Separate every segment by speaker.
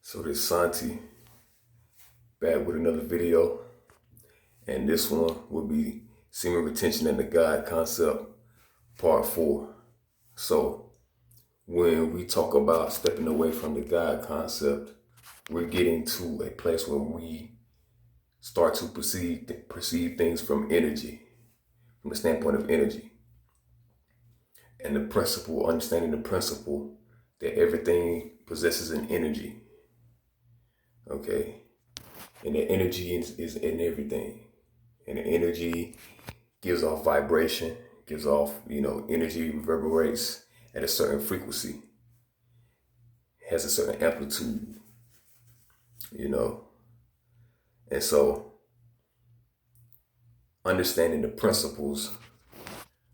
Speaker 1: So this Santi back with another video, and this one will be semen retention and the God concept, part 4. So when we talk about stepping away from the God concept, we're getting to a place where we start to perceive things from energy, from the standpoint of energy, and the principle, understanding the principle that everything possesses an energy. Okay, and the energy is in everything, and the energy gives off vibration, gives off, energy reverberates at a certain frequency, has a certain amplitude, you know. And so understanding the principle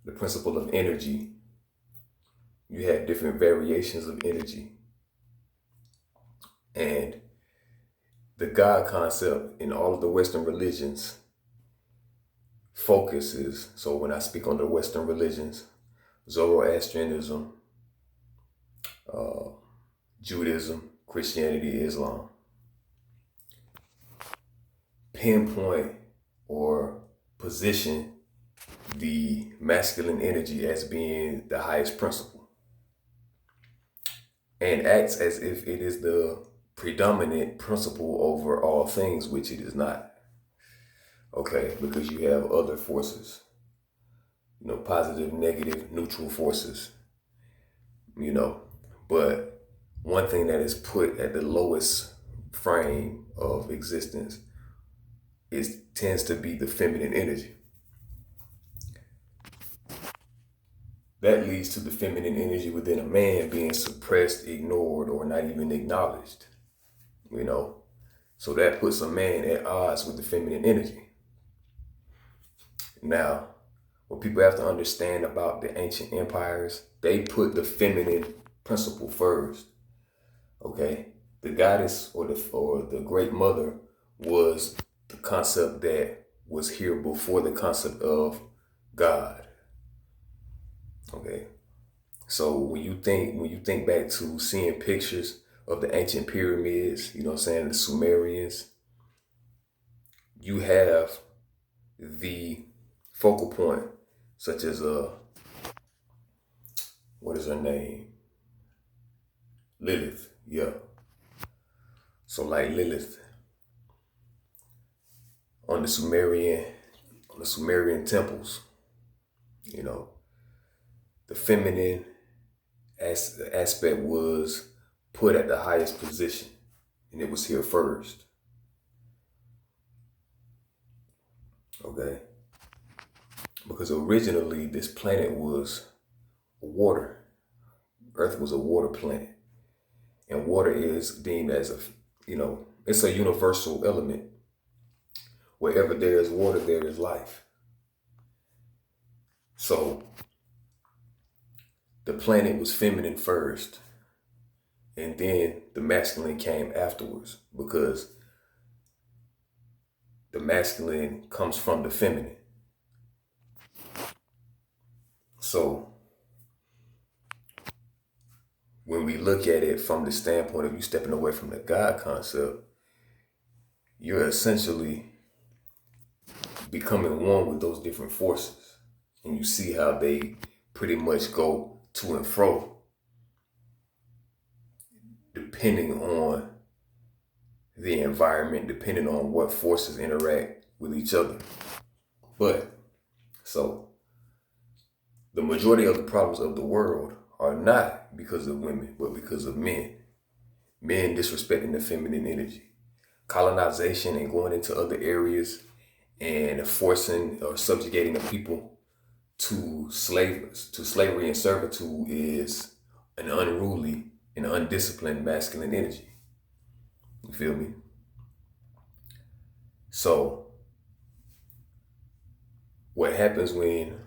Speaker 1: of energy, you have different variations of energy. And the God concept in all of the Western religions focuses, so when I speak on the Western religions, Zoroastrianism, Judaism, Christianity, Islam, pinpoint or position the masculine energy as being the highest principle and acts as if it is the predominant principle over all things, which it is not. Okay, because you have other forces, positive, negative, neutral forces, but one thing that is put at the lowest frame of existence tends to be the feminine energy. That leads to the feminine energy within a man being suppressed, ignored, or not even acknowledged. So that puts a man at odds with the feminine energy. Now, what people have to understand about the ancient empires, they put the feminine principle first. Okay, the goddess or the great mother was the concept that was here before the concept of God. Okay, so when you think back to seeing pictures of the ancient pyramids, the Sumerians, you have the focal point, such as what is her name? Lilith. Yeah. So like Lilith on the Sumerian temples, the feminine aspect was put at the highest position, and it was here first. Okay, because originally this planet was water. Earth was a water planet, and water is deemed as it's a universal element. Wherever there is water, there is life. So the planet was feminine first, and then the masculine came afterwards, because the masculine comes from the feminine. So when we look at it from the standpoint of you stepping away from the God concept, you're essentially becoming one with those different forces. And you see how they pretty much go to and fro, depending on the environment, depending on what forces interact with each other. But so the majority of the problems of the world are not because of women, but because of men. Men disrespecting the feminine energy. Colonization and going into other areas and forcing or subjugating the people to slavery and servitude is an unruly and undisciplined masculine energy. You feel me? So what happens when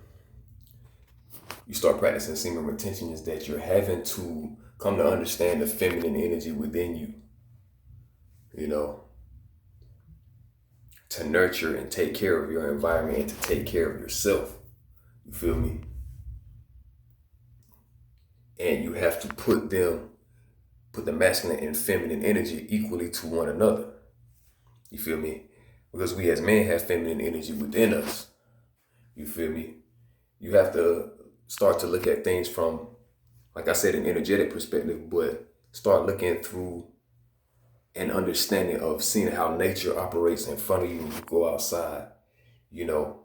Speaker 1: you start practicing semen retention is that you're having to come to understand the feminine energy within you, to nurture and take care of your environment and to take care of yourself. You feel me? And you have to put them put the masculine and feminine energy equally to one another. You feel me? Because we as men have feminine energy within us. You feel me? You have to start to look at things from, like I said, an energetic perspective, but start looking through an understanding of seeing how nature operates in front of you when you go outside. You know,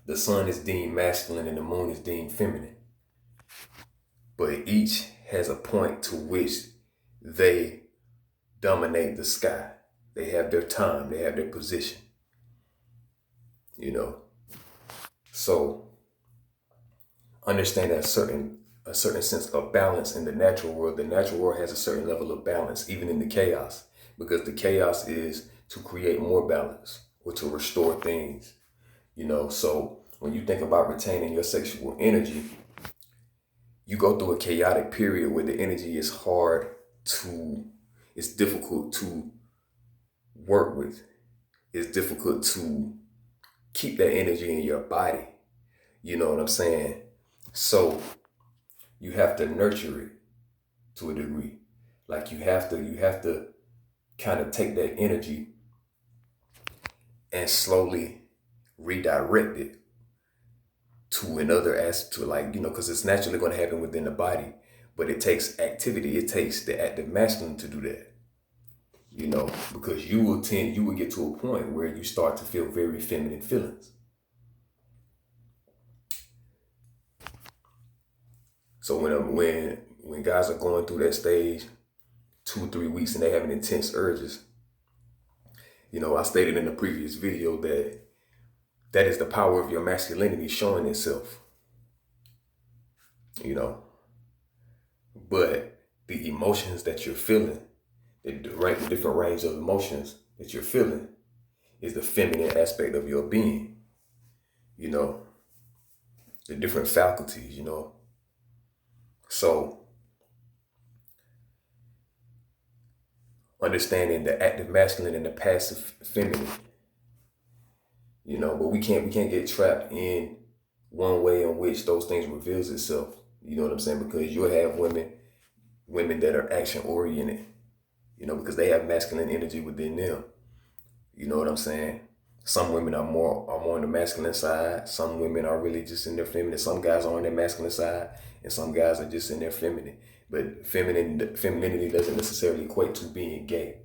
Speaker 1: the sun is deemed masculine and the moon is deemed feminine. But each has a point to which they dominate the sky. They have their time, they have their position. You know. So understand that a certain sense of balance in the natural world. The natural world has a certain level of balance, even in the chaos, because the chaos is to create more balance or to restore things. You know, so when you think about retaining your sexual energy, you go through a chaotic period where the energy is it's difficult to work with. It's difficult to keep that energy in your body. You know what I'm saying? So you have to nurture it to a degree. Like you have to kind of take that energy and slowly redirect it to another aspect, to, like, you know, because it's naturally going to happen within the body, but it takes activity. It takes the active masculine to do that. You know, because you will get to a point where you start to feel very feminine feelings. So when guys are going through that stage, 2 or 3 weeks, and they having intense urges, you know, I stated in the previous video that is the power of your masculinity showing itself. You know, but the emotions that you're feeling, the different range of emotions that you're feeling, is the feminine aspect of your being. You know, the different faculties. You know, so understanding the active masculine and the passive feminine. You know, but we can't get trapped in one way in which those things reveals itself. You know what I'm saying? Because you'll have women that are action oriented, you know, because they have masculine energy within them. You know what I'm saying? Some women are more on the masculine side. Some women are really just in their feminine. Some guys are on their masculine side, and some guys are just in their feminine. But femininity doesn't necessarily equate to being gay.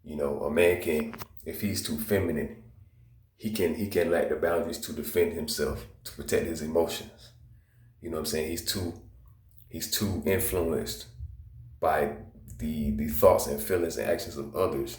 Speaker 1: You know, a man can, if he's too feminine, he can lack the boundaries to defend himself, to protect his emotions. You know what I'm saying? He's too influenced by the thoughts and feelings and actions of others